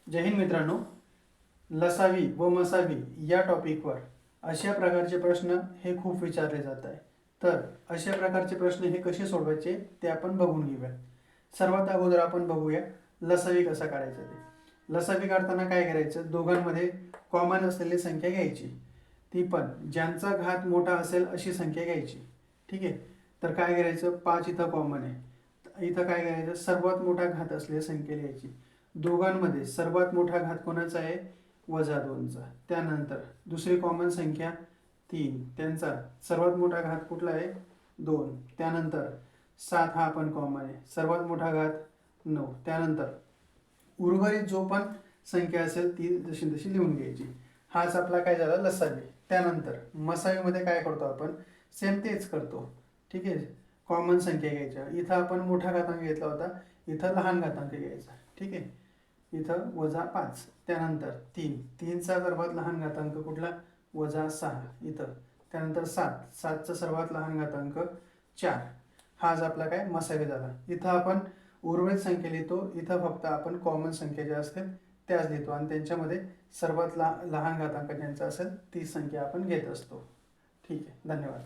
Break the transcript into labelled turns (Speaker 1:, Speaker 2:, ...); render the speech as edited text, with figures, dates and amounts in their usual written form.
Speaker 1: जय हिंद मित्रांनो, लसावी व मसावी या टॉपिकवर अशा प्रकारचे प्रश्न हे खूप विचारले जात आहे. तर अशा प्रकारचे प्रश्न हे कसे सोडवायचे ते आपण बघून घेऊया. सर्वात अगोदर आपण बघूया लसावी कसा काढायचा ते. लसावी काढताना काय करायचं, दोघांमध्ये कॉमन असलेली संख्या घ्यायची, ती पण ज्यांचा घात मोठा असेल अशी संख्या घ्यायची. ठीक आहे. तर काय करायचं, 5 इथं कॉमन आहे, इथं काय करायचं, सर्वात मोठा घात असलेली संख्या घ्यायची. दोघांमध्ये सर्वात मोठा घात कोणाचा आहे, -2चा. त्यानंतर दुसरी कॉमन संख्या 3, त्यांचा सर्वात मोठा घात कुठला आहे, 2. त्यानंतर 7 हा पण कॉमन आहे, सर्वात मोठा घात 9. त्यानंतर उर्वरित जो पण संख्या असेल ती जशी तशी लिहून घ्यायची. हाच आपला काय झाला लसावी. त्यानंतर मसावीमध्ये काय करतो आपण, सेम तेच करतो. ठीक आहे. कॉमन संख्या घ्यायच्या, इथं आपण मोठा घातांक घेतला होता, इथं लहान घातांक घ्यायचा. ठीक आहे. इथं -5. त्यानंतर 3चा सर्वात लहान घातांक कुठला, -6 इथं. त्यानंतर 7चा सर्वात लहान घातांक 4. हाच आपला काय मसावी झाला. इथं आपण उर्वरित संख्या लिहितो, इथं फक्त आपण कॉमन संख्या ज्या असतील त्याच लिहितो आणि त्यांच्यामध्ये सर्वात लहान घातांक ज्यांचा असेल ती संख्या आपण घेत असतो. ठीक आहे. धन्यवाद.